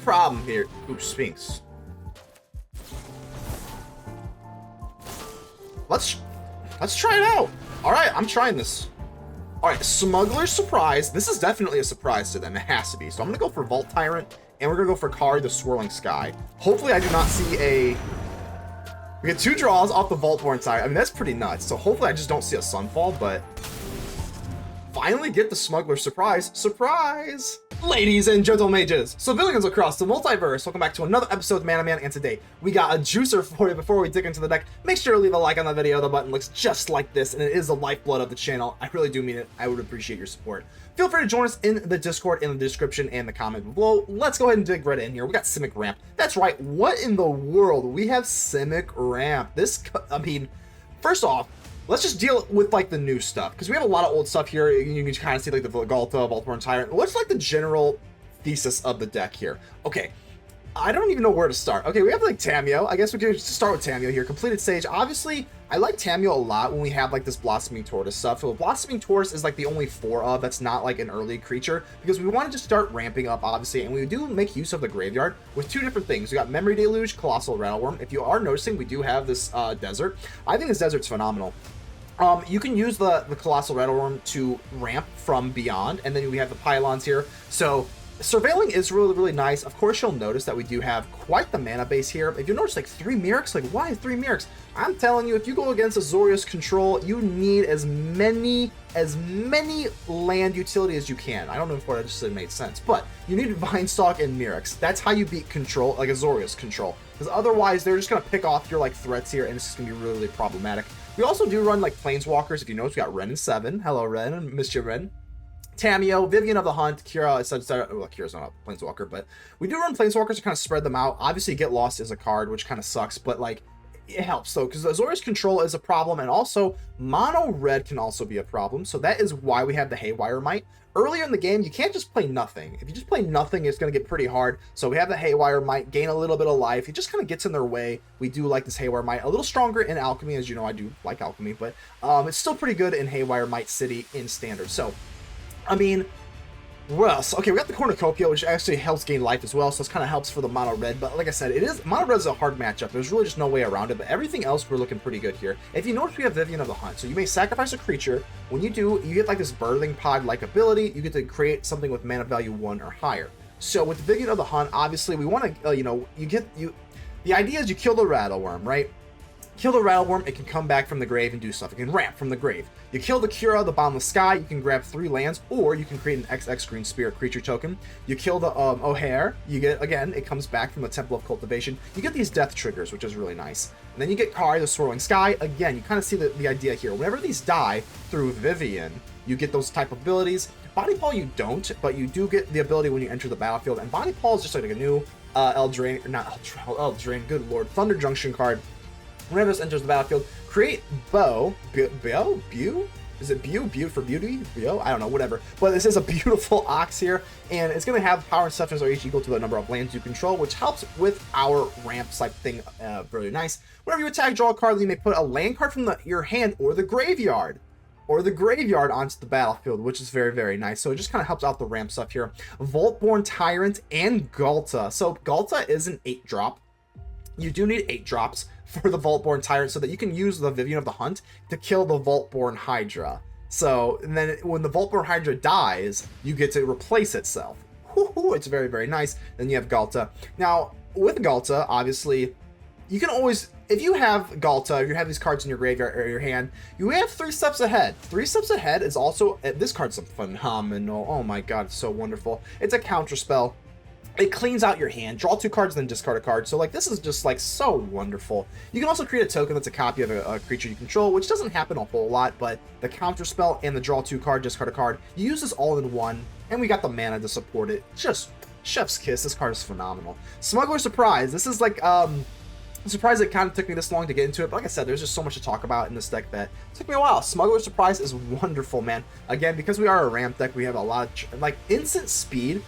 problem here. Ooh, Sphinx. Let's try it out. All right, I'm trying this. All right, Smuggler's Surprise. This is definitely a surprise to them. It has to be. So I'm gonna go for Vault Tyrant, and we're gonna go for Kari, the Swirling Sky. Hopefully, I do not see a. We get 2 draws off the Vaultborn Tyrant. I mean, that's pretty nuts. So hopefully, I just don't see a Sunfall, but finally get the Smuggler's Surprise. Surprise! Ladies and gentlemen, civilians across the multiverse, welcome back to another episode of Man, and today we got a juicer for you. Before we dig into the deck, make sure to leave a like on the video. The button looks just like this, and it is the lifeblood of the channel. I really do mean it. I would appreciate your support. Feel free to join us in the Discord in the description and the comment below. Let's go ahead and dig right in here. We got Simic Ramp. That's right. What in the world? We have Simic Ramp. This, I mean, first off, let's just deal with like the new stuff, because we have a lot of old stuff here. You can kind of see like the Galta, Vaultborn Tyrant. What's like the general thesis of the deck here? Okay, I don't even know where to start. Okay, we have like Tamiyo. I guess we can just start with Tamiyo here. Completed Sage. Obviously, I like Tamiyo a lot when we have like this Blossoming Tortoise stuff. So Blossoming Tortoise is like the only 4 of that's not like an early creature, because we wanted to start ramping up, obviously, and we do make use of the graveyard with 2 different things. We got Memory Deluge, Colossal Rattlewurm. If you are noticing, we do have this desert. I think this desert's phenomenal. You can use the Colossal Rattlewurm to ramp from beyond, and then we have the pylons here. So surveilling is really, really nice. Of course, you'll notice that we do have quite the mana base here. If you notice, like 3 Myrics, like why 3 Myrics? I'm telling you, if you go against Azorius control, you need as many land utility as you can. I don't know if what I just said made sense, but you need Vinestalk and Myrics. That's how you beat control, like Azorius control. Because otherwise, they're just gonna pick off your like threats here, and it's just gonna be really, really problematic. We also do run like Planeswalkers. If you notice, we got Wrenn and Seven. Hello, Wrenn, and missed you, Wrenn. Tamiyo, Vivien of the Hunt, Kira, well, Kira's not a Planeswalker, but we do run Planeswalkers to kind of spread them out. Obviously, Get Lost is a card, which kind of sucks, but like, it helps though, because Azorius control is a problem, and also mono red can also be a problem. So that is why we have the Haywire Mite. Earlier in the game, you can't just play nothing. If you just play nothing, it's going to get pretty hard. So we have the Haywire Mite, gain a little bit of life. It just kind of gets in their way. We do like this Haywire Mite. A little stronger in Alchemy, as you know, I do like Alchemy, but it's still pretty good in Haywire Mite City in Standard. So, I mean, what else? Okay, we got the Cornucopia, which actually helps gain life as well, so this kind of helps for the mono red. But like I said, mono red is a hard matchup. There's really just no way around it. But everything else, we're looking pretty good here. If you notice, we have Vivien of the Hunt. So you may sacrifice a creature. When you do, you get like this birthing pod-like ability. You get to create something with mana value 1 or higher. So with Vivien of the Hunt, obviously we want to, the idea is you kill the Rattlewurm, right? Kill the Rattlewurm, it can come back from the grave and do stuff. It can ramp from the grave. You kill the Kira, the Boundless Sky, you can grab 3 lands, or you can create an XX green spirit creature token. You kill the Ojer, you get, again, it comes back from the Temple of Cultivation. You get these death triggers, which is really nice. And then you get Kari, the Swirling Sky. Again, you kind of see the idea here. Whenever these die through Vivien, you get those type of abilities. Bonny Pall you don't, but you do get the ability when you enter the battlefield. And Bonny Pall is just like a new Eldraine, good lord, Thunder Junction card. Whenever this enters the battlefield, create Beau? Is it Beau for beauty? Beau? I don't know, whatever. But this is a beautiful Ox here, and it's going to have power and toughness are each equal to the number of lands you control, which helps with our ramp type thing. Really nice. Whenever you attack, draw a card, you may put a land card from your hand or the graveyard onto the battlefield, which is very, very nice. So it just kind of helps out the ramp stuff here. Vaultborn Tyrant and Galta. So Galta is an 8-drop. You do need 8 drops for the Vaultborn Tyrant so that you can use the Vivien of the Hunt to kill the Vaultborn Hydra. So, and then when the Vaultborn Hydra dies, you get to replace itself. Woohoo, it's very, very nice. Then you have Galta. Now, with Galta, obviously, you can always, if you have Galta, if you have these cards in your graveyard or your hand, you have 3 steps ahead. 3 steps ahead is also, this card's phenomenal. Oh my god, it's so wonderful. It's a counter spell. It cleans out your hand, draw 2 cards, then discard a card. So like this is just like so wonderful. You can also create a token that's a copy of a creature you control, which doesn't happen a whole lot, but the counter spell and the draw 2 card, discard a card, you use this all in one, and we got the mana to support it. Just chef's kiss. This card is phenomenal. Smuggler's Surprise. This is like I'm surprised it kind of took me this long to get into it, but like I said, there's just so much to talk about in this deck that it took me a while. Smuggler's Surprise is wonderful, man. Again, because we are a ramp deck, we have a lot of like instant speed.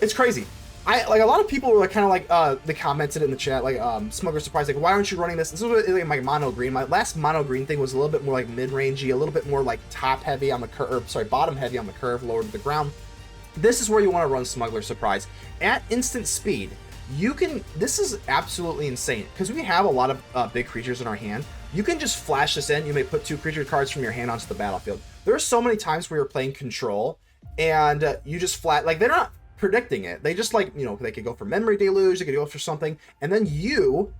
It's crazy. Like a lot of people were like kind of like they commented in the chat like Smuggler's Surprise, like why aren't you running this? This is like my mono green. My last mono green thing was a little bit more like mid-rangey, a little bit more like top heavy on the curve, sorry, bottom heavy on the curve, lower to the ground. this is where you want to run Smuggler Surprise. At instant speed, you can, this is absolutely insane, because we have a lot of big creatures in our hand. You can just flash this in. You may put 2 creature cards from your hand onto the battlefield. There are so many times where you're playing control, and you just flat, like, they're not predicting it. They just, like, you know, they could go for Memory Deluge, they could go for something, and then you,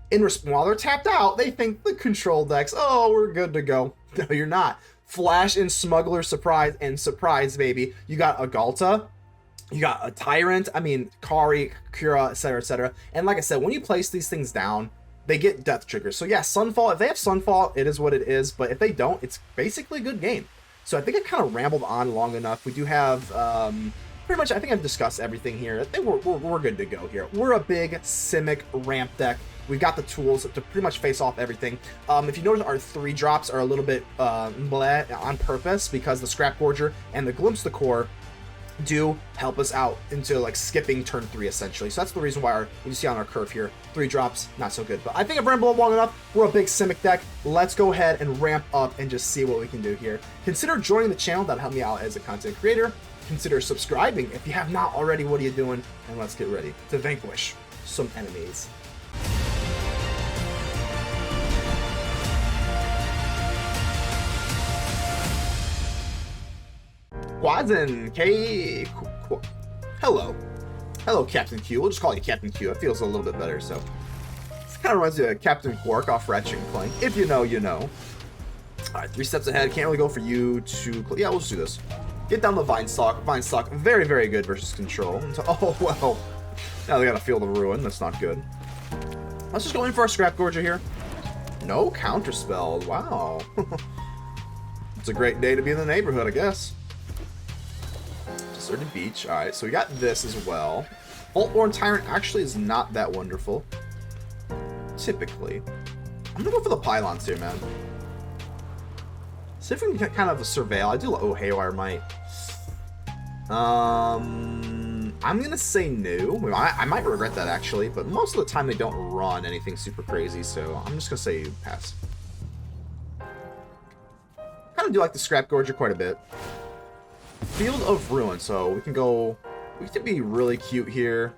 while they're tapped out, they think the control decks, oh, we're good to go. No, you're not. Flash in Smuggler Surprise, and surprise, baby. You got a Galta, you got a Tyrant, I mean, Kari, Kura, etc. And like I said, when you place these things down, they get death triggers. So yeah, Sunfall, if they have Sunfall, it is what it is. But if they don't, it's basically a good game. So I think I kind of rambled on long enough. We do have, pretty much, I think I've discussed everything here. I think we're good to go here. We're a big Simic ramp deck. We've got the tools to pretty much face off everything. If you notice, our 3 drops are a little bit bleh on purpose, because the Scrapgorger and the Glimpse the Core do help us out into like skipping turn 3 essentially. So that's the reason why you see on our curve here, 3 drops, not so good. But I think I've rambled long enough. We're a big Simic deck. Let's go ahead and ramp up and just see what we can do here. Consider joining the channel. That'll help me out as a content creator. Consider subscribing if you have not already. What are you doing? And let's get ready to vanquish some enemies. Quads K. Hello, Captain Q. We'll just call you Captain Q. It feels a little bit better. So this kind of reminds me of Captain Quark off Ratchet and Clank. If you know, you know. All right, 3 steps ahead. Can't really go for you to. Yeah, we'll just do this. Get down the Vinestalk. Vinestalk, very, very good versus control. Oh well. Now they gotta feel the ruin. That's not good. Let's just go in for our Scrapgorger here. No counterspell. Wow. It's a great day to be in the neighborhood, I guess. Deserted Beach. Alright, so we got this as well. Vaultborn Tyrant actually is not that wonderful. Typically. I'm gonna go for the Pylons here, man. See if we can kind of surveil. I do love Haywire Mite. I'm gonna say no. I might regret that actually, but most of the time they don't run anything super crazy, so I'm just gonna say pass. Kind of do like the Scrapgorger quite a bit. Field of Ruin, so we can go. We can be really cute here.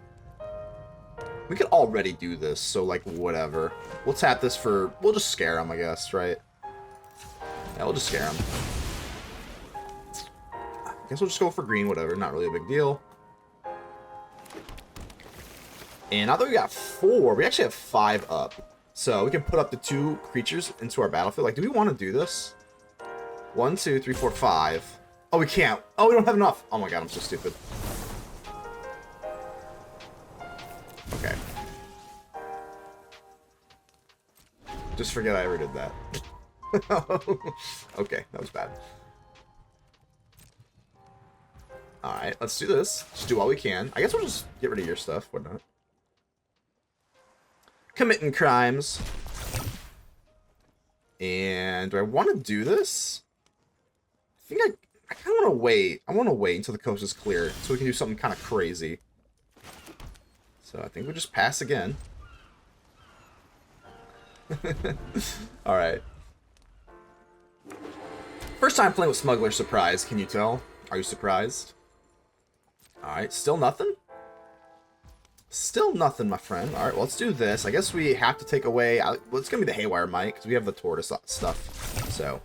We could already do this, so like whatever. We'll tap this for. We'll just scare him, I guess, right? Yeah, we'll just scare him. I guess we'll just go for green, whatever. Not really a big deal. And now that we got 4, we actually have 5 up. So we can put up the 2 creatures into our battlefield. Like, do we want to do this? 1, 2, 3, 4, 5. Oh, we can't. Oh, we don't have enough. Oh my god, I'm so stupid. Okay. Just forget I ever did that. Okay, that was bad. Alright, let's do this. Just do all we can. I guess we'll just get rid of your stuff, whatnot. Committing crimes. And do I want to do this? I think I kind of want to wait. I want to wait until the coast is clear so we can do something kind of crazy. So I think we'll just pass again. Alright. First time playing with Smuggler Surprise, can you tell? Are you surprised? Alright, still nothing? Still nothing, my friend. Alright, well, let's do this. I guess we have to take away... well, it's going to be the Haywire Mite, because we have the Tortoise stuff. So,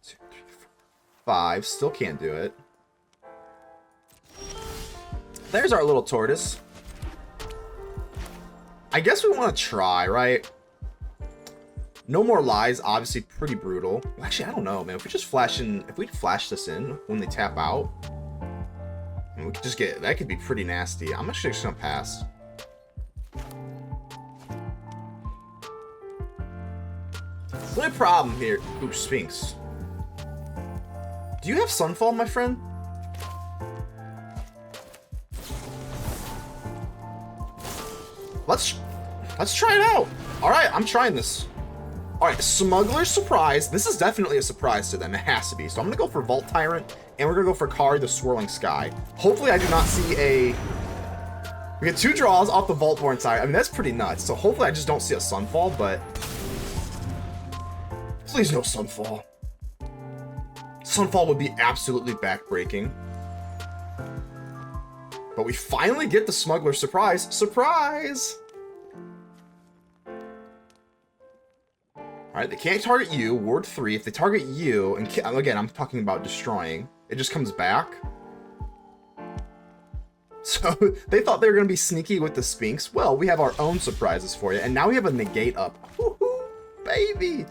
2, 3, 4, 5. Still can't do it. There's our little Tortoise. I guess we want to try, right? No More Lies, obviously pretty brutal. Actually, I don't know, man. If we just flash in... If we flash this in when they tap out... And we could just get... That could be pretty nasty. I'm actually just going to pass. The only problem here... Ooh, Sphinx. Do you have Sunfall, my friend? Let's try it out. All right, I'm trying this. All right, Smuggler Surprise. This is definitely a surprise to them. It has to be. So I'm going to go for Vault Tyrant, and we're going to go for Kari, the Swirling Sky. Hopefully I do not see a... We get 2 draws off the Vaultborn Tyrant. I mean, that's pretty nuts. So hopefully I just don't see a Sunfall, but... Please no Sunfall. Sunfall would be absolutely backbreaking. But we finally get the Smuggler Surprise. Surprise! Alright, they can't target you. Ward 3. If they target you, and again, I'm talking about destroying, it just comes back. So, they thought they were going to be sneaky with the Sphinx. Well, we have our own surprises for you. And now we have a Negate up. Woohoo, baby!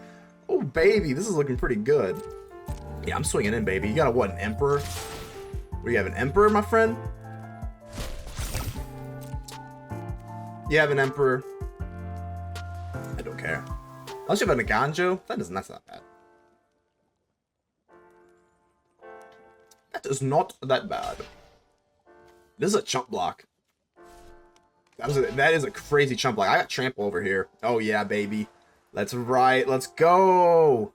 Oh, baby, this is looking pretty good. Yeah, I'm swinging in, baby. You got a, what, an Emperor? We have an Emperor, my friend? You have an Emperor? I don't care. Unless you have a Naganjo, that's not bad. That is not that bad. This is a chump block. That is a crazy chump block. I got Trample over here. Oh yeah, baby. That's right. Let's go.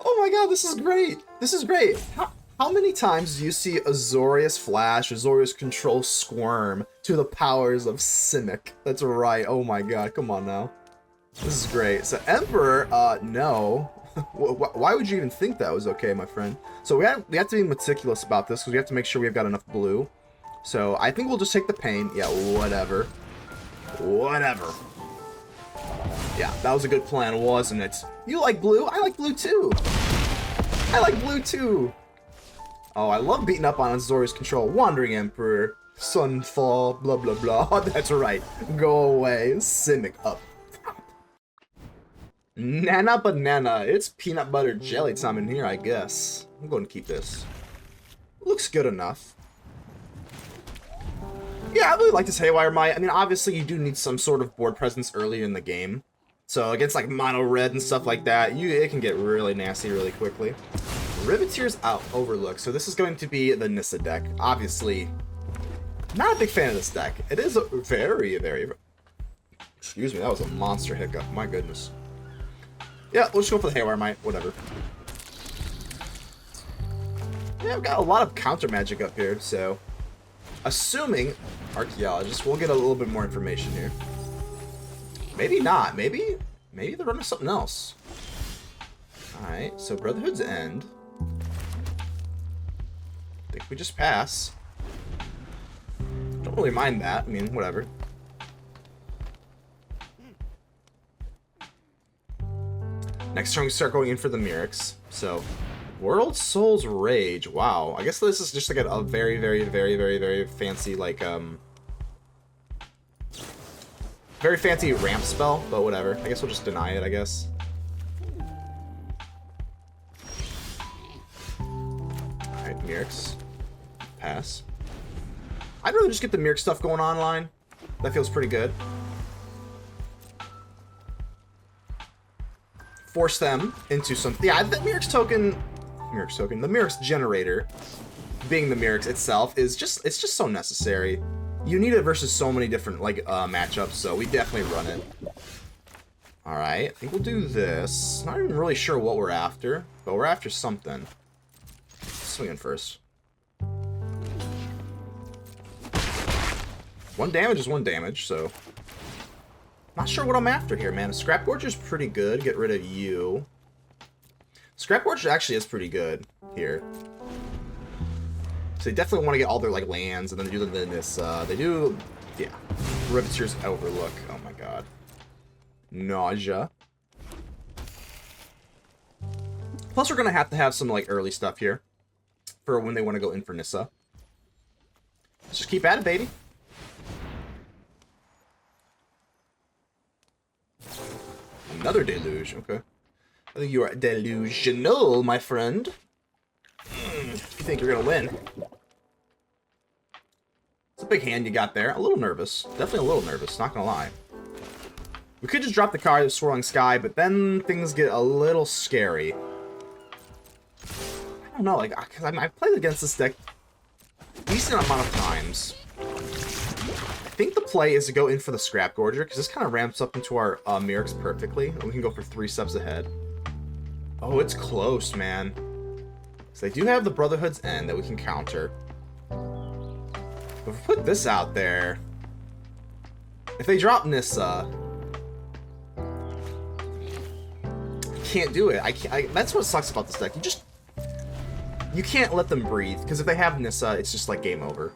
Oh my god, this is great. This is great. How many times do you see Azorius Flash, Azorius Control Squirm to the powers of Simic? That's right. Oh my god, come on now. This is great. So Emperor, no. Why would you even think that was okay, my friend? So we have to be meticulous about this because we have to make sure we've got enough blue. So I think we'll just take the pain. Yeah, whatever. Whatever. Yeah, that was a good plan, wasn't it? You like blue? I like blue too. I like blue too. Oh, I love beating up on Azorius Control. Wandering Emperor. Sunfall. Blah, blah, blah. Oh, that's right. Go away. Simic up. Nana banana. It's peanut butter jelly time in here, I guess. I'm going to keep this. Looks good enough. Yeah, I really like this Haywire Mite. I mean, obviously, you do need some sort of board presence earlier in the game. So, against, like, mono red and stuff like that, it can get really nasty really quickly. Riveteer's out Overlook. So, this is going to be the Nissa deck. Obviously, not a big fan of this deck. It is a very, very... Excuse me, that was a monster hiccup. My goodness. Yeah, we'll just go for the Haywire Mite. Whatever. Yeah, I've got a lot of counter magic up here, so... Assuming Archaeologist, we'll get a little bit more information here. Maybe not. Maybe they're running something else. Alright, so Brotherhood's End. I think we just pass. Don't really mind that. I mean, whatever. Next turn we start going in for the Mirrex. So, World Soul's Rage. Wow. I guess this is just like a very, very, very, very, very fancy, like, very fancy ramp spell, but whatever. I guess we'll just deny it, I guess. Alright, Mirrex. Pass. I'd rather just get the Mirrex stuff going online. That feels pretty good. Force them into something. Yeah, the Mirrex token, the Mirrex generator, being the Mirrex itself, is just, it's just so necessary. You need it versus so many different, like, matchups, so we definitely run it. Alright, I think we'll do this. Not even really sure what we're after, but we're after something. Swing in first. One damage is one damage, so... Not sure what I'm after here, man. Scrapgorger's pretty good. Get rid of you. Scrapgorger actually is pretty good here. So they definitely want to get all their, like, lands, and then they do this, they do, yeah. Riveteer's Overlook. Oh my god. Nausea. Plus we're gonna have to have some, like, early stuff here. For when they want to go in for Nissa. Let's just keep at it, baby. Another Deluge, okay. I think you are delusional, my friend. You think you're gonna win. It's a big hand you got there. A little nervous. Definitely a little nervous, not gonna lie. We could just drop the card of Swirling Sky, but then things get a little scary. I don't know, like, because I've played against this deck a decent amount of times. I think the play is to go in for the Scrapgorger, because this kind of ramps up into our Mirrex perfectly, and we can go for 3 steps ahead. Oh, it's close, man. So they do have the Brotherhood's End that we can counter. If we put this out there... If they drop Nissa... can't do it. I can't. That's what sucks about this deck. You can't let them breathe, because if they have Nissa, it's just like game over.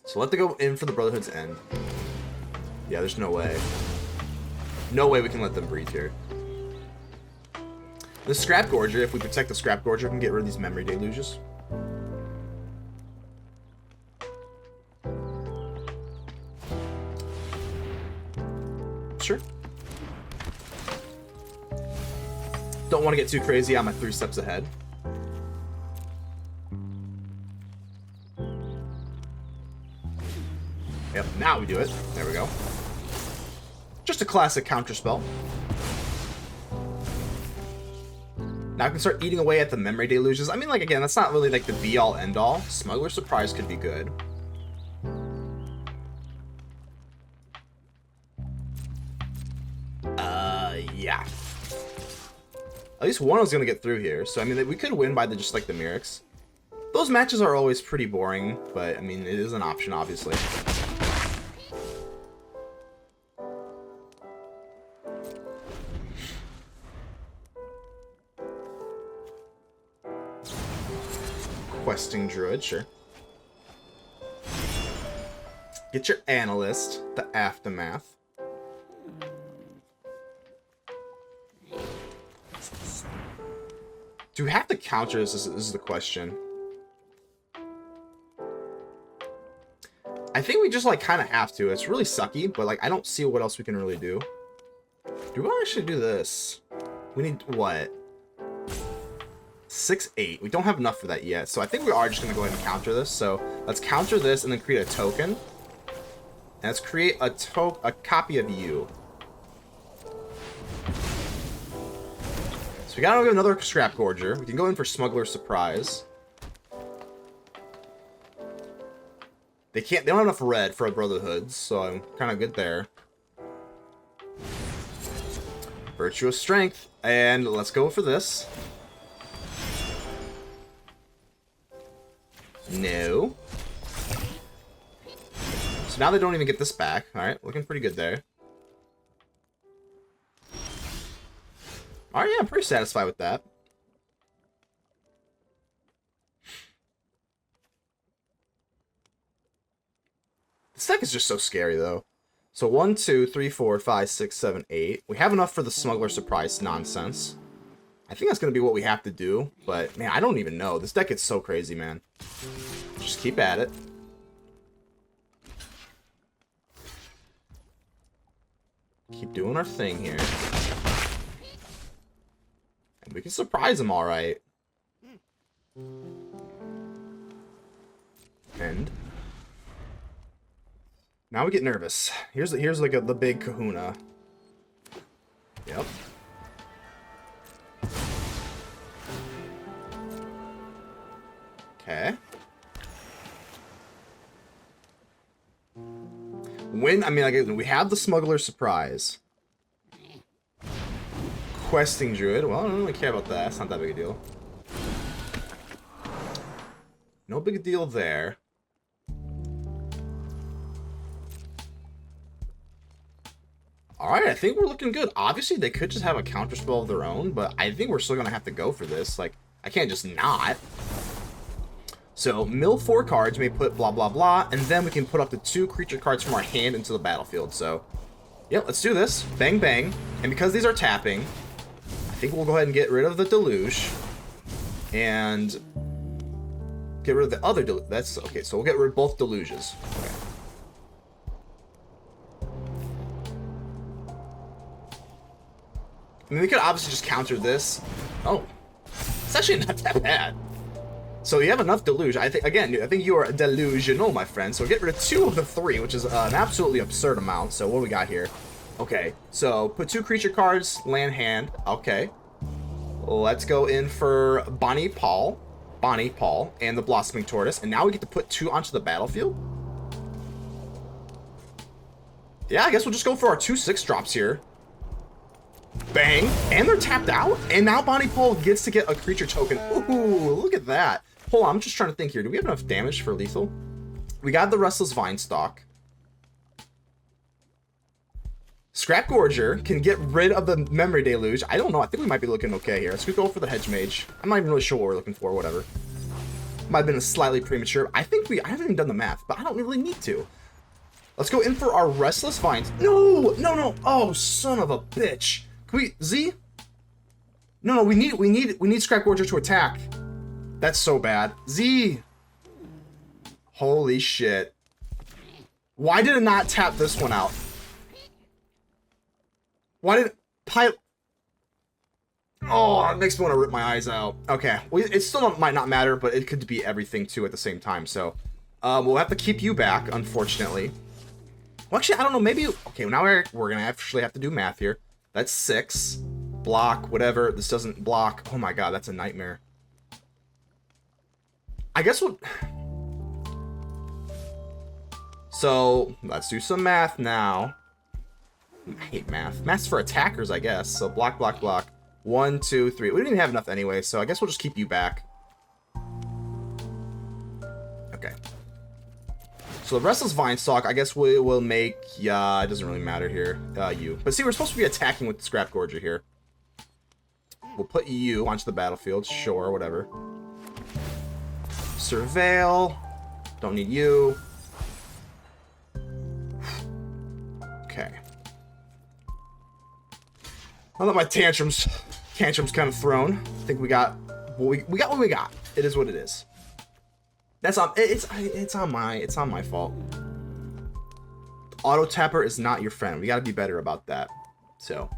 So let them go in for the Brotherhood's End. Yeah, there's no way. No way we can let them breathe here. The Scrapgorger, if we protect the Scrapgorger, we can get rid of these Memory Deluges. Sure. Don't want to get too crazy on my 3 steps ahead. Yep, now we do it. There we go. Just a classic counterspell. Now I can start eating away at the Memory Deluges. I mean, like, again, that's not really, like, the be-all, end-all. Smuggler Surprise could be good. Yeah. At least one was going to get through here. So, I mean, we could win by just, like, the Mirrex. Those matches are always pretty boring, but, I mean, it is an option, obviously. Questing Druid, sure. Get your Analyst, the Aftermath. Do we have to counter this? This is the question. I think we just, like, kind of have to. It's really sucky, but, like, I don't see what else we can really do. Do we actually do this? We need, what? 6-8. We don't have enough for that yet, so I think we are just going to go ahead and counter this. So let's counter this and then create a token. And let's create a copy of you. So we got to go another Scrapgorger. We can go in for Smuggler Surprise. They don't have enough red for a Brotherhood, so I'm kind of good there. Virtuous Strength, and let's go for this. No. So now they don't even get this back. Alright, looking pretty good there. Alright, yeah, I'm pretty satisfied with that. This deck is just so scary, though. So 1, 2, 3, 4, 5, 6, 7, 8. We have enough for the Smuggler Surprise nonsense. I think that's going to be what we have to do. But, man, I don't even know. This deck is so crazy, man. Just keep at it. Keep doing our thing here. And we can surprise them all right. And now we get nervous. Here's like the big kahuna. Yep. Okay. I mean, like, we have the Smuggler Surprise. Questing Druid. Well, I don't really care about that. It's not that big a deal. No big deal there. Alright, I think we're looking good. Obviously, they could just have a counterspell of their own, but I think we're still going to have to go for this. Like, I can't just not. So, mill 4 cards, may put blah blah blah, and then we can put up to 2 creature cards from our hand into the battlefield. So, yeah, let's do this. Bang bang. And because these are tapping, I think we'll go ahead and get rid of the Deluge. And get rid of the other Deluge. That's, okay, so we'll get rid of both Deluges. Okay. I mean, we could obviously just counter this. Oh, it's actually not that bad. So you have enough Deluge. I think you are delusional, my friend. So get rid of 2 of the 3, which is an absolutely absurd amount. So what do we got here? Okay, so put 2 creature cards, land hand. Okay. Let's go in for Bonny, Pall, and the Blossoming Tortoise. And now we get to put 2 onto the battlefield. Yeah, I guess we'll just go for our 2 6-drops here. Bang! And they're tapped out. And now Bonny Pall gets to get a creature token. Ooh, look at that. Hold on, I'm just trying to think here. Do we have enough damage for lethal? We got the Restless Vinestalk. Scrapgorger can get rid of the Memory Deluge. I don't know. I think we might be looking okay here. Let's go for the Hedge Mage. I'm not even really sure what we're looking for. Whatever. Might have been slightly premature. I haven't even done the math, but I don't really need to. Let's go in for our Restless Vines. No, no, no. Oh, son of a bitch. Can we, Z? No, we need Scrapgorger to attack. That's so bad. Z. Holy shit. Why did it not tap this one out? Why did Pyle... Oh, it makes me want to rip my eyes out. Okay, well, it still might not matter, but it could be everything too at the same time. So, we'll have to keep you back, unfortunately. Well, actually, I don't know. Maybe... Okay, now we're going to actually have to do math here. That's 6. Block, whatever. This doesn't block. Oh my god, that's a nightmare. I guess we'll... So, let's do some math now. I hate math. Math's for attackers, I guess. So, block, block, block. 1, 2, 3. We didn't even have enough anyway, so I guess we'll just keep you back. Okay. So the Restless Vinestalk, I guess we will make... Yeah, it doesn't really matter here. You. But see, we're supposed to be attacking with the Scrapgorger here. We'll put you onto the battlefield. Sure, whatever. Surveil. Don't need you. Okay. I'll let my tantrums kind of thrown. I think we got what we got. It is what it is. That's on it's on my fault. Auto tapper is not your friend. We got to be better about that. So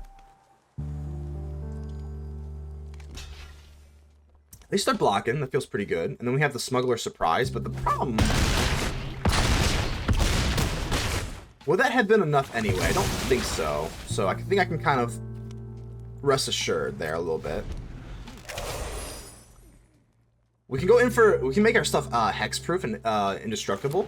they start blocking. That feels pretty good. And then we have the Smuggler Surprise. But the problem, would that have been enough anyway? I don't think so. So I think I can kind of rest assured there a little bit. We can go in for... We can make our stuff hexproof and indestructible.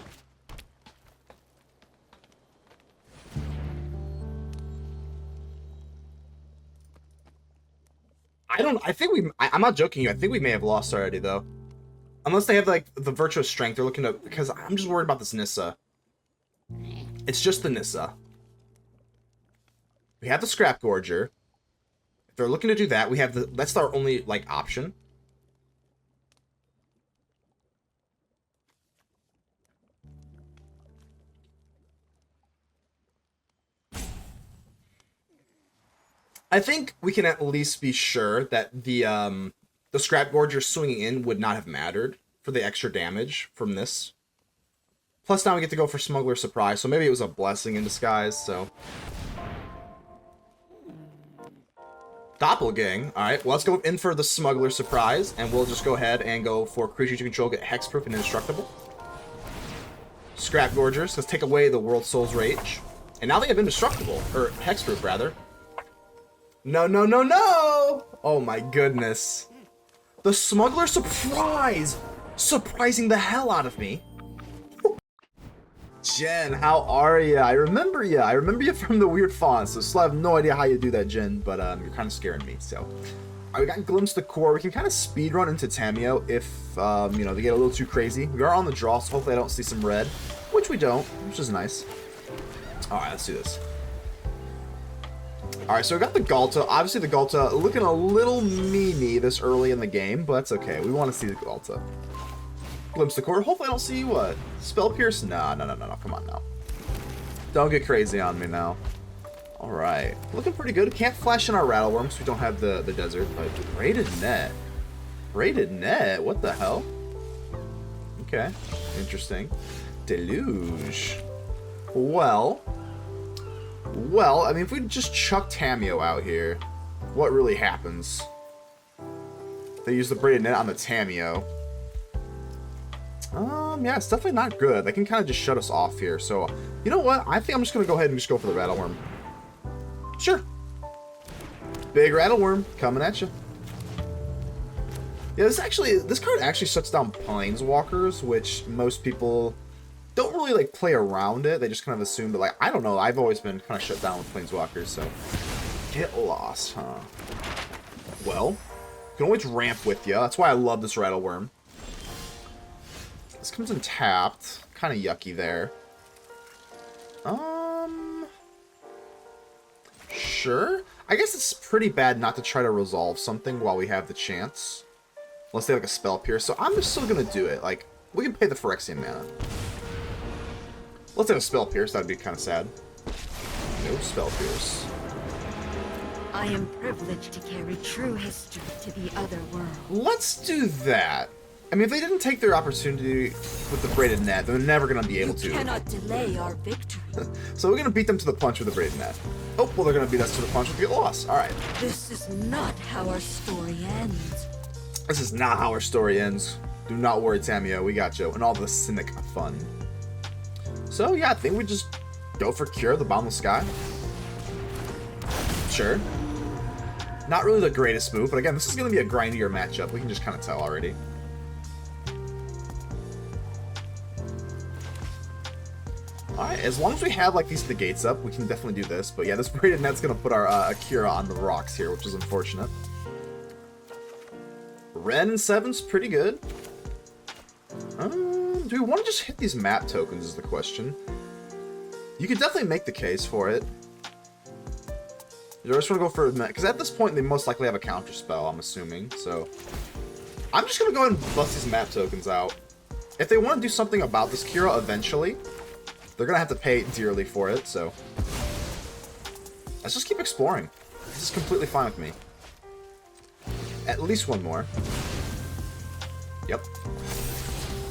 I'm not joking you. I think we may have lost already, though. Unless they have, like, the Virtuous Strength. They're looking to... Because I'm just worried about this Nissa. It's just the Nissa. We have the Scrapgorger. If they're looking to do that, we have the... That's our only, like, option. I think we can at least be sure that the Scrapgorger swinging in would not have mattered for the extra damage from this. Plus now we get to go for Smuggler Surprise, so maybe it was a blessing in disguise, so... Doppelgang. Alright, well, let's go in for the Smuggler Surprise, and we'll just go ahead and go for creatures you control get hexproof and indestructible. Scrapgorgers, let's take away the World Soul's Rage. And now they have indestructible, or hexproof, rather. No, no, no, no! Oh my goodness. The Smuggler Surprise! Surprising the hell out of me. Jen, how are ya? I remember ya. I remember you from the weird font, so still have no idea how you do that, Jen, but you're kind of scaring me, so. Alright, we got Glimpse the Core. We can kind of speedrun into Tamiyo if, you know, they get a little too crazy. We are on the draw, so hopefully I don't see some red, which we don't, which is nice. Alright, let's do this. Alright, so we got the Ghalta. Obviously, the Ghalta looking a little meany this early in the game, but that's okay. We want to see the Ghalta. Glimpse the Core. Hopefully I don't see what? Spell Pierce? No. Come on now. Don't get crazy on me now. Alright. Looking pretty good. Can't flash in our Rattlewurm because we don't have the desert, but Braided Net. Braided Net? What the hell? Okay. Interesting. Deluge. Well, I mean, if we just chuck Tamiyo out here, what really happens? They use the Braided Net on the Tamiyo. Yeah, it's definitely not good. They can kind of just shut us off here. So, you know what? I think I'm just going to go ahead and just go for the Rattlewurm. Sure. Big Rattlewurm coming at you. Yeah, this card actually shuts down Planeswalkers, which most people don't really, like, play around it. They just kind of assume, but, like, I don't know. I've always been kind of shut down with Planeswalkers, so. Get lost, huh? Well, you can always ramp with you. That's why I love this Rattlewurm. This comes in tapped. Kind of yucky there. Sure. I guess it's pretty bad not to try to resolve something while we have the chance. Unless they have like a spell pierce. So I'm just still gonna do it. Like, we can pay the Phyrexian mana. Let's have a spell pierce. That'd be kind of sad. No spell pierce. I am privileged to carry true history to the other world. Let's do that. I mean, if they didn't take their opportunity with the Braided Net, they're never going to be able to. You cannot delay our victory. So we're going to beat them to the punch with the Braided Net. Oh, well, they're going to beat us to the punch with Get Lost. All right. This is not how our story ends. This is not how our story ends. Do not worry, Tamiyo. We got you. And all the Simic fun. So, yeah, I think we just go for Cure, the Boundless Sky. Sure. Not really the greatest move, but again, this is going to be a grindier matchup. We can just kind of tell already. Alright, as long as we have like these negates up, we can definitely do this. But yeah, this Braided Net's going to put our Akira on the rocks here, which is unfortunate. Wrenn and Seven's pretty good. Do we want to just hit these map tokens is the question. You could definitely make the case for it. You just want to go for a minute, because at this point they most likely have a counter spell, I'm assuming. So I'm just going to go ahead and bust these map tokens out. If they want to do something about this Kira eventually, they're going to have to pay dearly for it, so let's just keep exploring. This is completely fine with me. At least one more. Yep.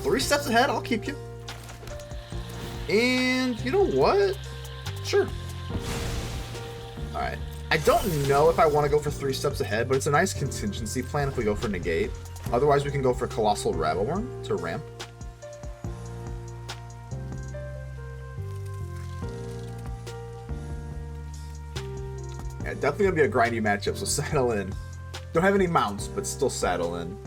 3 steps ahead, I'll keep you. And you know what? Sure. Alright. I don't know if I want to go for 3 steps ahead, but it's a nice contingency plan if we go for Negate. Otherwise, we can go for Colossal Rattlewurm to ramp. Yeah, definitely going to be a grindy matchup, so saddle in. Don't have any mounts, but still saddle in.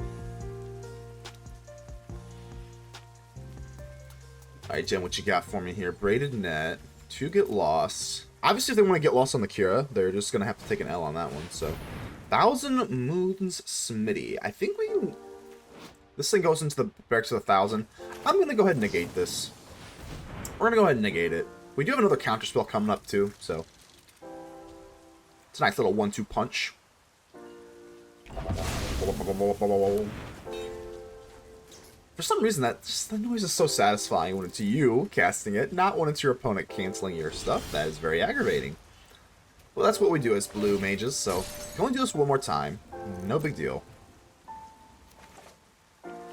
Alright, Jen, what you got for me here? Braided Net, 2 Get Lost. Obviously, if they want to get lost on the Kira, they're just going to have to take an L on that one, so. 1,000 Moons Smitty. I think we can... This thing goes into the barracks of 1,000. I'm going to go ahead and negate this. We're going to go ahead and negate it. We do have another counterspell coming up, too, so. It's a nice little 1-2 punch. For some reason, that noise is so satisfying when it's you casting it, not when it's your opponent canceling your stuff. That is very aggravating. Well, that's what we do as blue mages, so we can only do this one more time. No big deal.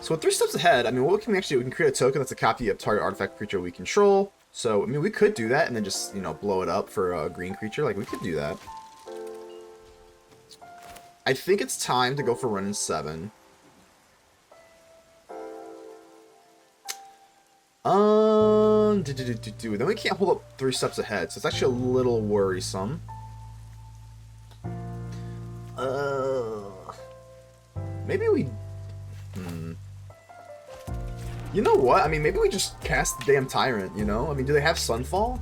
So with 3 steps ahead, I mean, what can we actually do? We can create a token that's a copy of target artifact creature we control. So, I mean, we could do that and then just, you know, blow it up for a green creature. Like, we could do that. I think it's time to go for Wrenn and Seven. Then we can't hold up 3 steps ahead, so it's actually a little worrisome. Maybe we... You know what? I mean, maybe we just cast the damn Tyrant, you know? I mean, do they have Sunfall?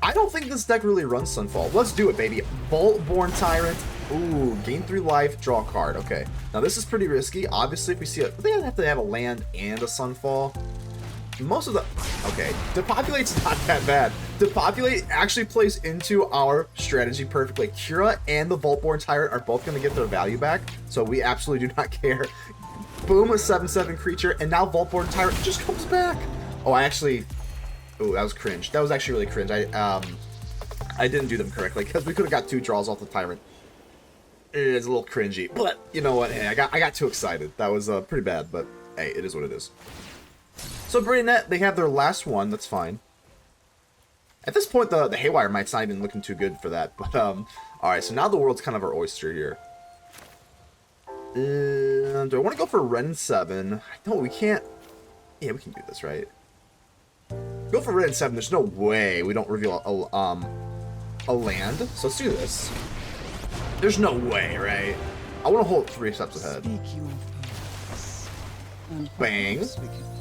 I don't think this deck really runs Sunfall. Let's do it, baby. Vaultborn Tyrant. Ooh, gain 3 life, draw a card. Okay. Now, this is pretty risky. Obviously, if we see it... They have to have a land and a Sunfall. Most of the... Okay, Depopulate's not that bad. Depopulate actually plays into our strategy perfectly. Kira and the Vaultborn Tyrant are both going to get their value back, so we absolutely do not care. Boom, a 7/7 creature, and now Vaultborn Tyrant just comes back. Oh, I actually... Ooh, that was cringe. That was actually really cringe. I didn't do them correctly, because we could have got 2 draws off the Tyrant. It is a little cringy, but you know what? Hey, I got too excited. That was pretty bad, but hey, it is what it is. So Braided Net, they have their last one. That's fine. At this point, the Haywire Mite's not even looking too good for that. But alright, so now the world's kind of our oyster here. Do I want to go for Wrenn and Seven? No, we can't. Yeah, we can do this, right? Go for Wrenn and Seven. There's no way we don't reveal a land. So let's do this. There's no way, right? I want to hold 3 steps ahead. Bang.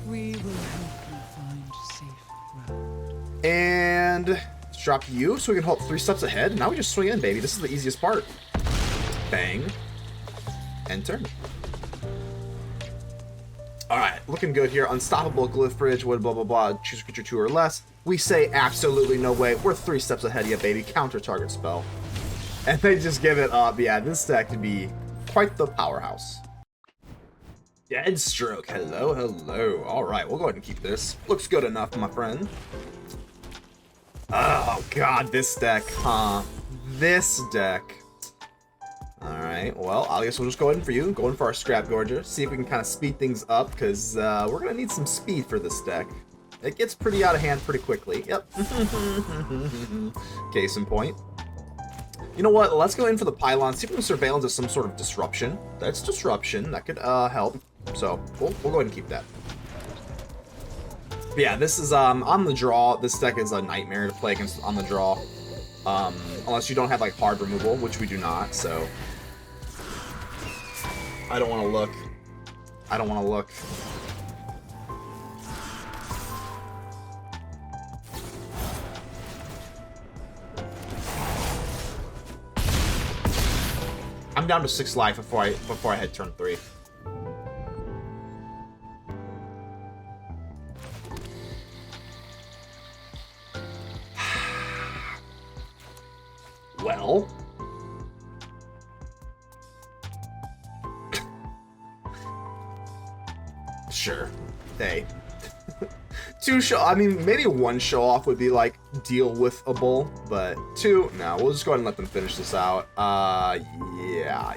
We will help you find safe ground. And let's drop you so we can hold 3 steps ahead. Now we just swing in, baby. This is the easiest part. Bang. Enter. Alright, looking good here. Unstoppable Glyph Bridge, would blah blah blah. Choose a creature 2 or less. We say absolutely no way. We're 3 steps ahead of you, baby. Counter target spell. and they just give it up. Yeah, this deck could be quite the powerhouse. Deadstroke, hello, hello. All right, we'll go ahead and keep this. Looks good enough, my friend. Oh god, this deck, huh? This deck. All right, well, I guess we'll just go ahead and for you, go in for our Scrapgorger, see if we can kind of speed things up, because we're gonna need some speed for this deck. It gets pretty out of hand pretty quickly. Yep. Case in point. You know what? Let's go in for the Pylon. See if we can surveillance as some sort of disruption. That's disruption. That could help. So we'll go ahead and keep that. But yeah, this is on the draw. This deck is a nightmare to play against on the draw, unless you don't have like hard removal, which we do not. So I don't want to look. I don't want to look. I'm down to 6 life before I hit turn 3. Well, sure. Hey, 2 show. I mean, maybe 1 show off would be like deal with a bull, but 2. No, we'll just go ahead and let them finish this out. Yeah.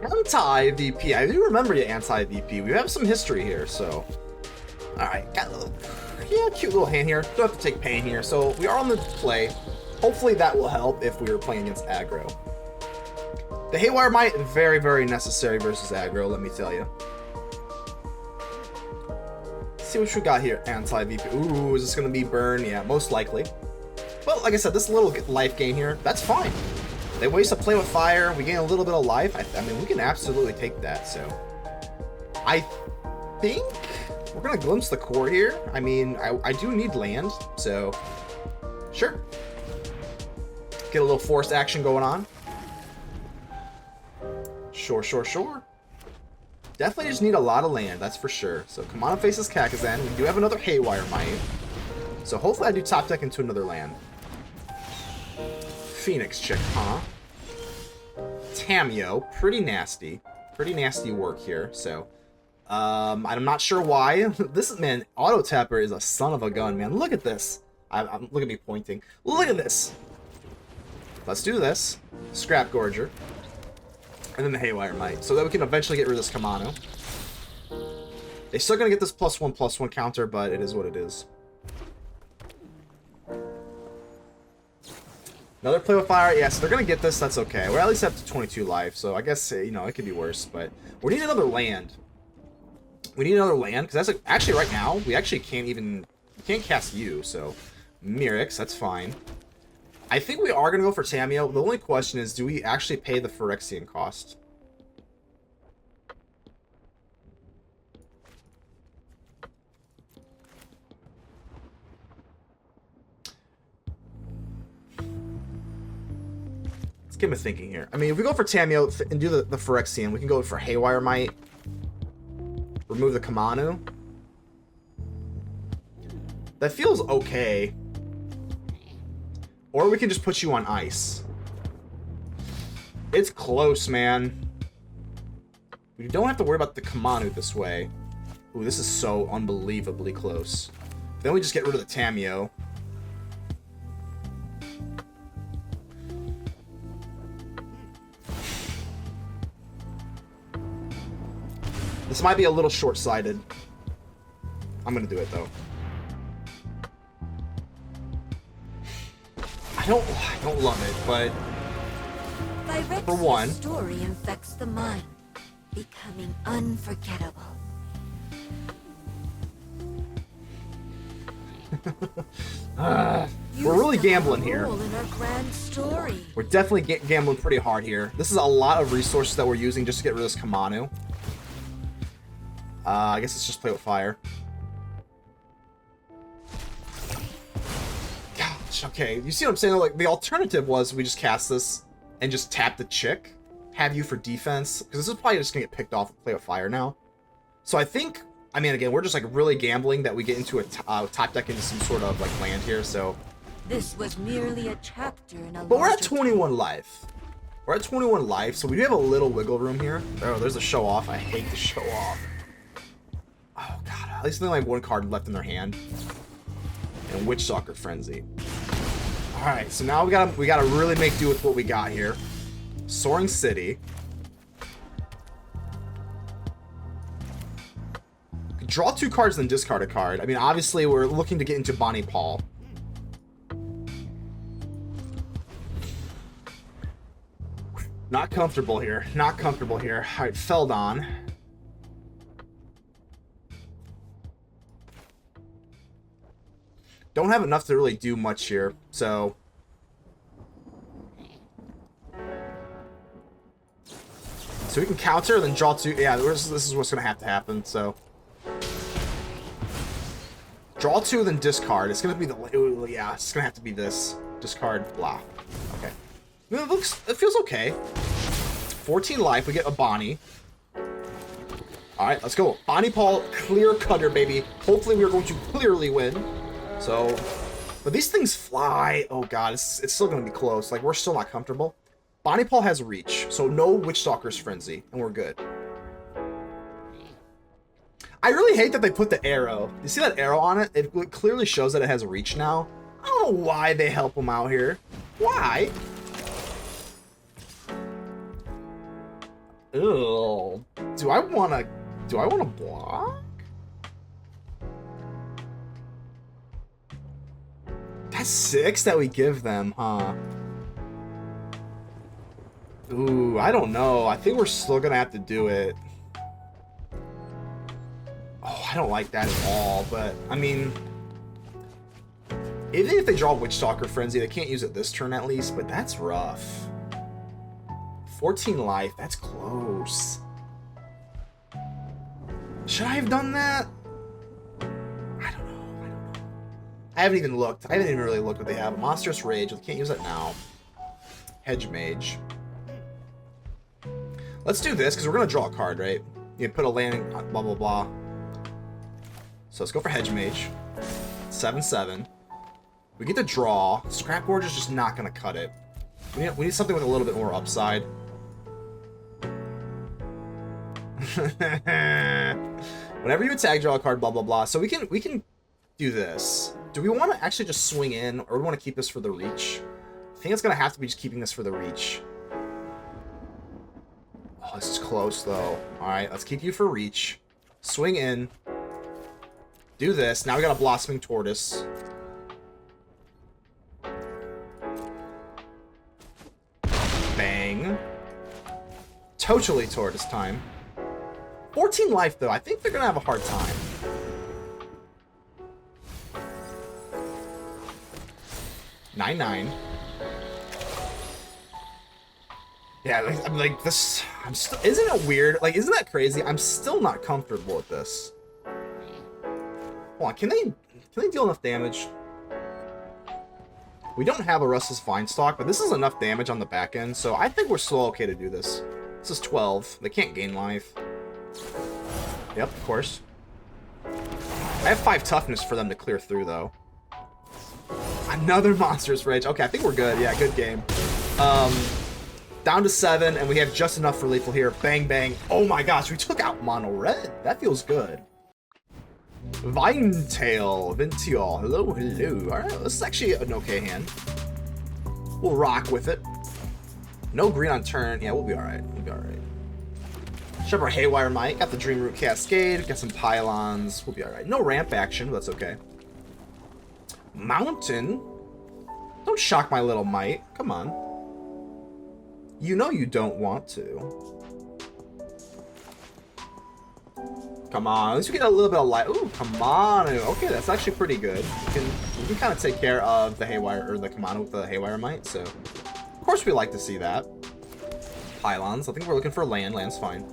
Anti-VP. I do remember you, anti-VP. We have some history here, so. Alright, got a little, cute little hand here. Don't have to take pain here, so we are on the play. Hopefully that will help if we were playing against aggro. The Haywire Mite, very, very necessary versus aggro, let me tell you. Let's see what we got here, anti-VP. Ooh, is this going to be burn? Yeah, most likely. But like I said, this little life gain here, that's fine. They waste a play with fire, we gain a little bit of life. I mean, we can absolutely take that, so. I think we're going to glimpse the core here. I mean, I do need land, so sure. Get a little forced action going on. Sure. Definitely just need a lot of land, that's for sure. So Kamana faces Kakazan. We do have another Haywire Mite. So hopefully I do top deck into another land. Phoenix chick, huh? Tamiyo, pretty nasty. Pretty nasty work here, so. I'm not sure why. This, man, Auto Tapper is a son of a gun, man. Look at this. Look at me pointing. Look at this. Let's do this. Scrapgorger. And then the Haywire Mite, so that we can eventually get rid of this Kamano. They're still gonna get this +1/+1 counter, but it is what it is. Another play with fire. Yes, they're gonna get this. That's okay. We're at least up to 22 life, so I guess you know it could be worse. But we need another land. We need another land because that's like, actually right now we actually can't cast you. So Mirix, that's fine. I think we are going to go for Tamiyo. The only question is, do we actually pay the Phyrexian cost? Let's get me thinking here. I mean, if we go for Tamiyo and do the Phyrexian, we can go for Haywire Mite. Remove the Kamanu. That feels okay. Or we can just put you on ice. It's close, man. We don't have to worry about the Kamanu this way. Ooh, this is so unbelievably close. Then we just get rid of the Tamiyo. This might be a little short-sighted. I'm gonna do it, though. I don't love it, but for one, story infects the mind, becoming unforgettable. we're really gambling here. In our grand story. We're definitely gambling pretty hard here. This is a lot of resources that we're using just to get rid of this Kamanu. I guess let's just play with fire. Okay, you see what I'm saying? Like, the alternative was we just cast this and just tap the chick, have you for defense, because this is probably just gonna get picked off and play with fire now. So I think, I mean, again, we're just like really gambling that we get into a top deck into some sort of like land here. So This was merely a chapter in a But we're at larger 21 life. We're at 21 life, so we do have a little wiggle room here. Oh, there's a show off. I hate the show off. Oh god, at least they only have one card left in their hand. And Witchstalker Frenzy. Alright, so now we gotta really make do with what we got here. Soaring City. Draw 2 cards, then discard a card. I mean, obviously, we're looking to get into Bonny Pall. Not comfortable here. Not comfortable here. Alright, Feldon. Don't have enough to really do much here, so... So we can counter, then draw 2... Yeah, this is what's going to happen, so... Draw 2, then discard. It's going to be the... Yeah, it's going to have to be this. Discard, blah. Okay. I mean, it feels okay. 14 life, we get a Bonny. Alright, let's go. Bonny Pall, Clearcutter, baby. Hopefully we're going to clearly win. So, but these things fly. Oh god, it's still going to be close. Like, we're still not comfortable. Bonny Pall has reach, so no Witchstalker's Frenzy, and we're good. I really hate that they put the arrow. You see that arrow on it? It clearly shows that it has reach now. I don't know why they help him out here. Why? Ugh. Do I wanna block? That's 6 that we give them, huh? Ooh, I don't know. I think we're still gonna have to do it. Oh, I don't like that at all, but, I mean... Even if they draw Witchstalker Frenzy, they can't use it this turn at least, but that's rough. 14 life, that's close. Should I have done that? I don't know. I haven't even looked. I haven't even really looked what they have. Monstrous Rage, we can't use it now. Hedge Mage. Let's do this, because we're going to draw a card, right? You put a land, blah, blah, blah. So let's go for Hedge Mage. 7/7. We get to draw. Scrapgorger's just not going to cut it. We need something with a little bit more upside. Whenever you attack, draw a card, blah, blah, blah. So we can do this. Do we want to actually just swing in, or do we want to keep this for the reach? I think it's going to have to be just keeping this for the reach. Oh, this is close, though. Alright, let's keep you for reach. Swing in. Do this. Now we got a Blossoming Tortoise. Bang. Totally Tortoise time. 14 life, though. I think they're going to have a hard time. Nine. Yeah, like this. I'm still. Isn't it weird? Like, isn't that crazy? I'm still not comfortable with this. Hold on, can they deal enough damage? We don't have a Restless Vinestalk, but this is enough damage on the back end, so I think we're still okay to do this. This is 12. They can't gain life. Yep, of course. I have 5 toughness for them to clear through, though. Another Monstrous Rage. Okay, I think we're good. Yeah, good game. Down to 7, and we have just enough for lethal here. Bang, bang. Oh my gosh, we took out mono red. That feels good. Vinetail. Hello. Alright, this is actually an okay hand. We'll rock with it. No green on turn. Yeah, we'll be alright. Shove our Haywire Mite. Got the Dreamroot Cascade. Got some Pylons. We'll be alright. No ramp action, but that's okay. Mountain. Don't shock my little Mite. Come on. You know you don't want to. Come on, at least we get a little bit of light. Ooh, come on. Okay, that's actually pretty good. We can kind of take care of the Haywire, or the Kamano with the Haywire Mite, so... Of course we like to see that. Pylons, I think we're looking for land. Land's fine.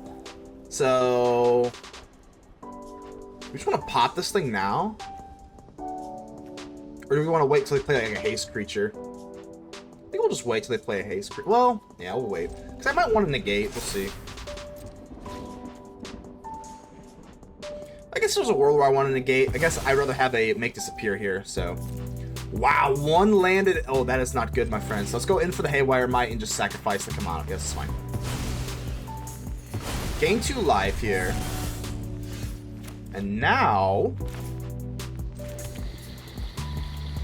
So... We just want to pop this thing now? Or do we want to wait till they play like a haste creature? I think we'll just wait till they play a haste creature. Well, yeah, we'll wait. Because I might want to negate. We'll see. I guess there's a world where I want to negate. I guess I'd rather have a make disappear here, so... Wow, one landed. Oh, that is not good, my friends. Let's go in for the Haywire Mite and just sacrifice the Kamana. Yes, it's fine. Gain 2 life here. And now...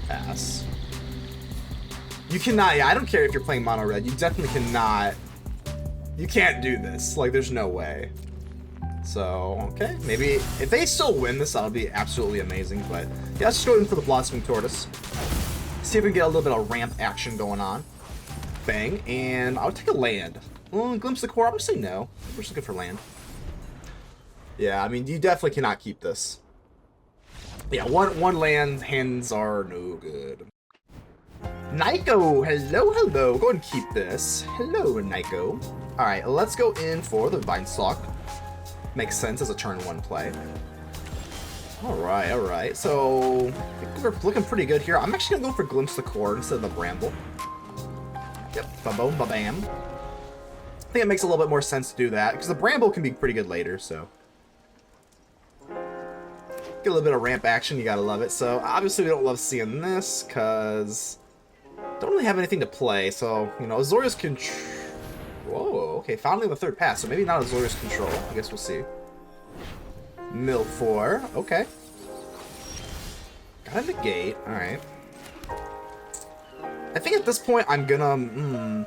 Pass. You cannot... Yeah, I don't care if you're playing mono red. You definitely cannot... You can't do this. Like, there's no way. So, okay. Maybe... If they still win this, that'll be absolutely amazing. But, yeah, let's just go in for the Blossoming Tortoise. See if we can get a little bit of ramp action going on. Bang. And I'll take a land. Well, Glimpse the Core, I'm going to say no. We're just looking for land. Yeah, I mean, you definitely cannot keep this. Yeah, one land hands are no good. Nico, hello, hello. Go ahead and keep this. Hello, Nico. Alright, let's go in for the Vinestalk. Makes sense as a turn 1 play. Alright, alright. So, I think we're looking pretty good here. I'm actually going to go for Glimpse the Core instead of the Bramble. Yep, ba-boom, ba-bam. I think it makes a little bit more sense to do that, because the Bramble can be pretty good later, so. Get a little bit of ramp action, you gotta love it. So, obviously we don't love seeing this, because don't really have anything to play, so, you know, Azorius Control. Whoa, okay, finally the 3rd pass, so maybe not Azorius Control. I guess we'll see. Mill 4, okay. Got a Negate, alright. I think at this point I'm gonna,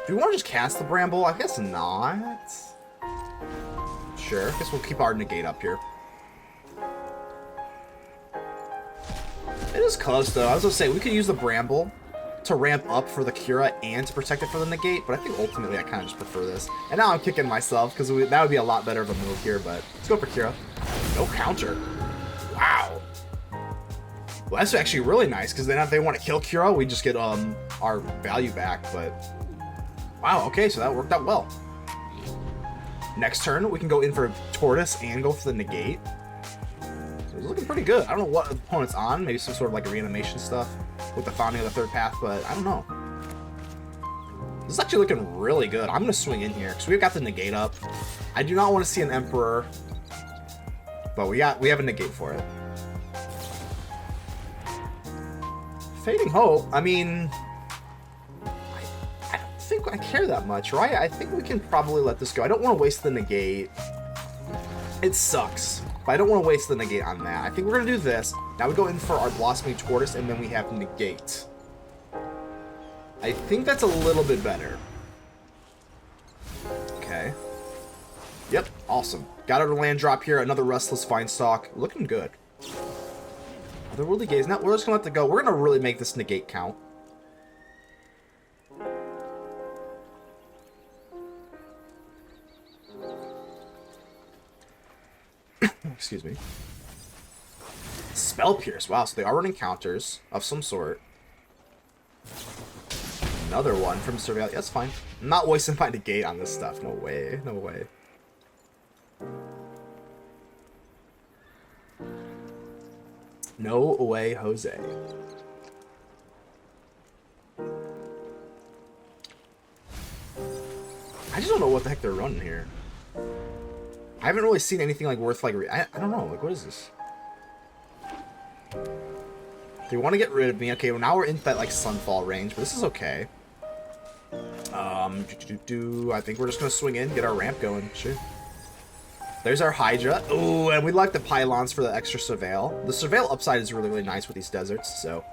do we want to just cast the Bramble? I guess not. Sure, I guess we'll keep our Negate up here. It is close, though. I was going to say, we could use the Bramble to ramp up for the Cura and to protect it for the Negate, but I think ultimately I kind of just prefer this. And now I'm kicking myself, because that would be a lot better of a move here, but let's go for Cura. No counter. Wow. Well, that's actually really nice, because then if they want to kill Cura, we just get our value back, but... Wow, okay, so that worked out well. Next turn, we can go in for Tortoise and go for the Negate. So it's looking pretty good. I don't know what opponent's on. Maybe some sort of like reanimation stuff with the founding of the 3rd path, but I don't know. This is actually looking really good. I'm going to swing in here because we've got the Negate up. I do not want to see an Emperor, but we have a Negate for it. Fading Hope, I mean... I don't think I care that much, right? I think we can probably let this go. I don't want to waste the Negate. It sucks, but I don't want to waste the Negate on that. I think we're going to do this. Now we go in for our Blossoming Tortoise, and then we have Negate. I think that's a little bit better. Okay. Yep, awesome. Got our land drop here. Another Restless Vinestalk. Looking good. Otherworldly Gaze. Now, we're just going to let it go. We're going to really make this Negate count. Excuse me. Spell Pierce. Wow, so they are running counters of some sort. Another one from Surveil. That's fine. I'm not wasting my Negate on this stuff. No way. No way. No way, Jose. I just don't know what the heck they're running here. I haven't really seen anything like worth like I don't know, like what is this? They want to get rid of me. Okay, well now we're in that like Sunfall range, but this is okay. I think we're just gonna swing in, get our ramp going. Sure. There's our Hydra. Oh, and we like the Pylons for the extra Surveil. The Surveil upside is really, really nice with these deserts, so.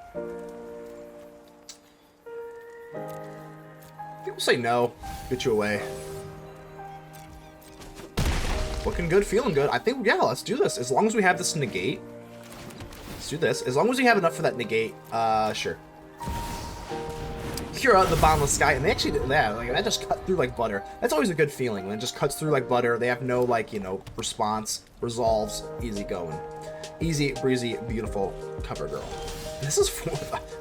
People say no. Get you away. Looking good, feeling good. I think, yeah, let's do this. As long as we have this Negate. Let's do this. As long as we have enough for that Negate, sure. Cura, the Boundless Sky, and they actually did that. Like, that just cut through like butter. That's always a good feeling when it just cuts through like butter. They have no, like, you know, response, resolves, easy going. Easy, breezy, beautiful cover girl. This is for,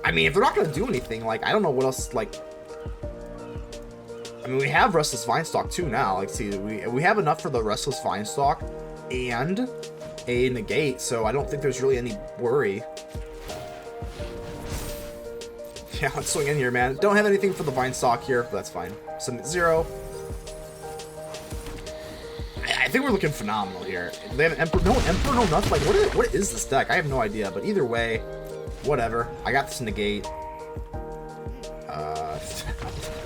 I mean, if they're not going to do anything, like, I don't know what else, like, I mean, we have Restless Vinestalk too now. Like, see, we have enough for the Restless Vinestalk and a Negate, so I don't think there's really any worry. Yeah, let's swing in here, man. Don't have anything for the Vinestalk here, but that's fine. Submit 0. I think we're looking phenomenal here. They have an Emperor, no nothing. Like, what is this deck? I have no idea, but either way, Whatever. I got this negate.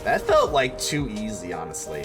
That felt like too easy, honestly.